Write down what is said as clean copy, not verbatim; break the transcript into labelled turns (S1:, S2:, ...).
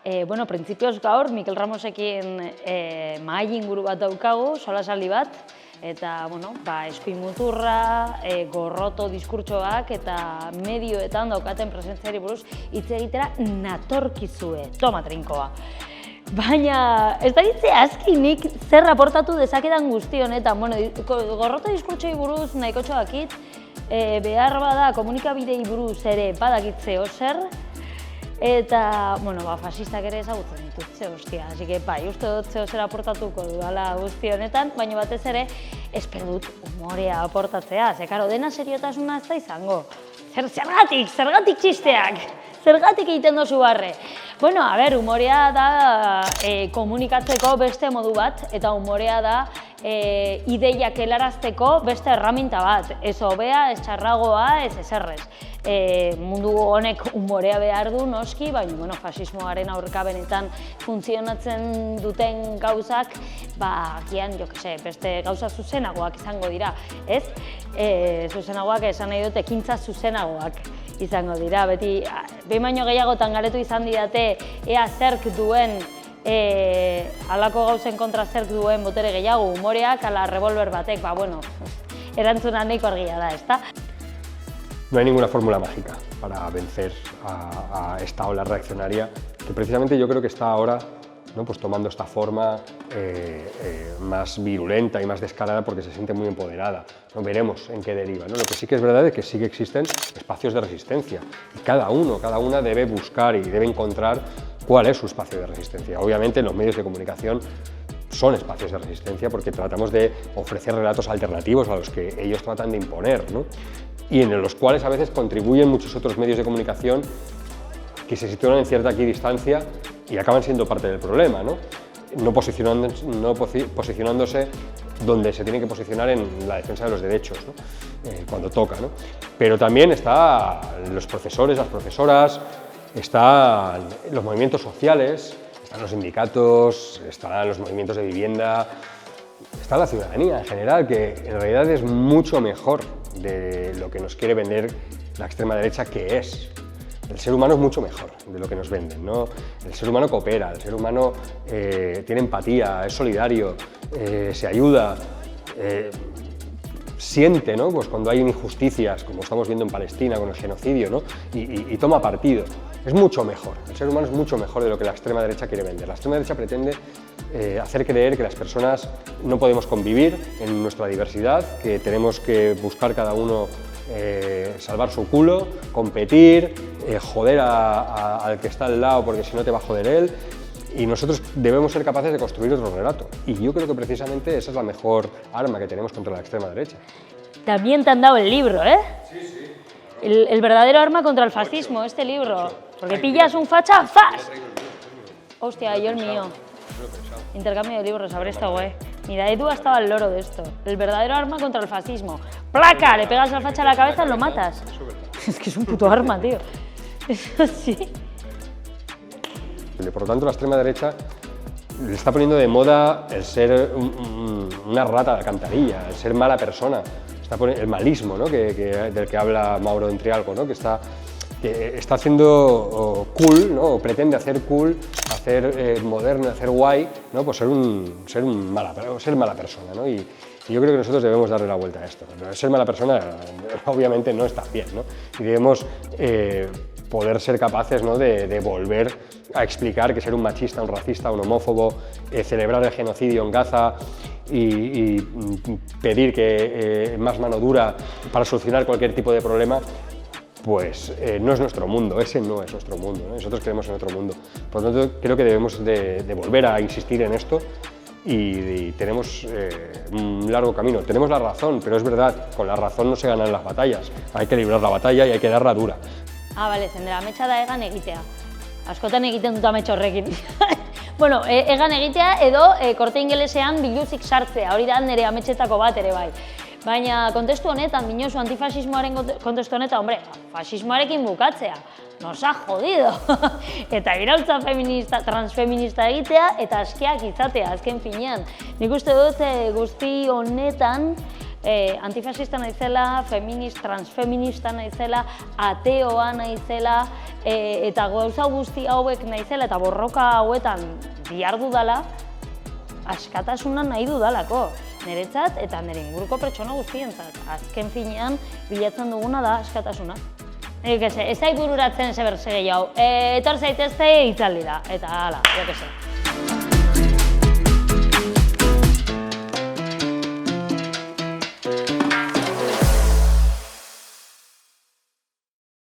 S1: Bueno, printzipioz gaur, Mikel Ramosekin mahai inguru bat daukagu, solasaldi bat, eta, bueno, eskuin muturra, gorroto diskurtsoak eta medioetan daukaten presentziari buruz hitz egitera natorkizue. Toma, trinkoa. Baina, ez da hitze azkinik zer aportatu dezakedan guzti honetan. Bueno, gorroto diskurtsoi buruz nahiko txoakit, behar bada komunikabidei buruz ere badakitze zer, eta, bueno, fasistak ere ezagutzen ditut, ze hostia, así que, uste dut zer aportatuko dudala guzti honetan, baina batez ere, espero dut humorea aportatzea, ze, karo, dena seriotasuna ez da izango. Zergatik txisteak, zergatik egiten dozu barre. Bueno, a ber, humorea da komunikatzeko beste modu bat, eta humorea da ideiak helarazteko beste erraminta bat. Ez hobea, ez txarragoa, ez ezerrez. Mundu honek humorea behar du, noski, baina, bueno, fasismoaren aurka benetan funtzionatzen duten gauzak, agian, jo que se, beste gauza zuzenagoak izango dira, ez? Zuzenagoak esan nahi dut, ekintza zuzenagoak izango dira. Beti, behin baino gehiagotan garetu izan didate, ea zerk duen, halako gauzen kontra zerk duen botere gehiago, humoreak, ala revolver batek, bueno, erantzuna nahiko argia da, ezta?
S2: No hay ninguna fórmula mágica para vencer a esta ola reaccionaria, que precisamente yo creo que está ahora, ¿no?, pues tomando esta forma más virulenta y más descarada porque se siente muy empoderada. ¿No? Veremos en qué deriva, ¿no? Lo que sí que es verdad es que sí que existen espacios de resistencia y cada una debe buscar y debe encontrar cuál es su espacio de resistencia. Obviamente los medios de comunicación son espacios de resistencia porque tratamos de ofrecer relatos alternativos a los que ellos tratan de imponer, ¿no? Y en los cuales a veces contribuyen muchos otros medios de comunicación que se sitúan en cierta equidistancia y acaban siendo parte del problema, ¿no? No posicionándose donde se tiene que posicionar en la defensa de los derechos, ¿no? Cuando toca, ¿no? Pero también están los profesores, las profesoras, están los movimientos sociales, están los sindicatos, están los movimientos de vivienda, está la ciudadanía en general, que en realidad es mucho mejor de lo que nos quiere vender la extrema derecha, que es. El ser humano es mucho mejor de lo que nos venden, ¿no? El ser humano coopera, el ser humano tiene empatía, es solidario, se ayuda, siente, ¿no?, pues cuando hay injusticias, como estamos viendo en Palestina con el genocidio, ¿no?, y toma partido. Es mucho mejor, el ser humano es mucho mejor de lo que la extrema derecha quiere vender. La extrema derecha pretende hacer creer que las personas no podemos convivir en nuestra diversidad, que tenemos que buscar cada uno salvar su culo, competir, joder al que está al lado porque si no te va a joder él, y nosotros debemos ser capaces de construir otro relato. Y yo creo que precisamente esa es la mejor arma que tenemos contra la extrema derecha.
S1: También te han dado el libro, ¿eh? Sí, sí. El verdadero arma contra el fascismo, este libro. Porque pillas un facha, ¡zas! Hostia, yo el mío. Intercambio de libros, habré estado guay. Mira, Edu ha estado al loro de esto. El verdadero arma contra el fascismo. ¡Placa! Le pegas al facha a la cabeza y lo matas. Es que es un puto arma, tío. Eso sí.
S2: Por lo tanto, la extrema derecha le está poniendo de moda el ser una rata de alcantarilla, el ser mala persona, el malismo, ¿no?, del que habla Mauro Entrialgo, ¿no?, que está haciendo cool, ¿no?, o pretende hacer cool, hacer moderno, hacer guay, ¿no?, pues ser mala persona, ¿no? Y yo creo que nosotros debemos darle la vuelta a esto. Ser mala persona obviamente no está bien, ¿no? Y debemos poder ser capaces, ¿no?, de volver a explicar que ser un machista, un racista, un homófobo, celebrar el genocidio en Gaza y pedir que más mano dura para solucionar cualquier tipo de problema, pues no es nuestro mundo, ese no es nuestro mundo, ¿no? Nosotros creemos en otro mundo. Por lo tanto, creo que debemos de volver a insistir en esto y tenemos un largo camino. Tenemos la razón, pero es verdad, con la razón no se ganan las batallas. Hay que librar la batalla y hay que darla dura.
S1: Bale, zendera, ametsa da egan egitea. Askotan egiten dut ametsa horrekin. Bueno, egan egitea edo Korte Ingelesean biluzik sartzea, hori da nire ametsetako bat ere bai. Baina kontestu honetan, dinosu antifasismoaren kontestu honetan, hombre, fasismoarekin bukatzea, nos ha jodido. Eta iraultza transfeminista egitea eta askeak izatea, azken finean. Nik uste dut guzti honetan antifasista naizela, transfeminista naizela, ateoa naizela, eta gauza guzti hauek naizela, eta borroka hauetan dihardu dala, askatasuna nahi dudalako, niretzat eta nire inguruko pertsona guztientzat. Azken finean, bilatzen duguna da askatasuna. Ez zait bururatzen zeber gehiago, etor zaitezte itzaldi da, eta hala, jo que se.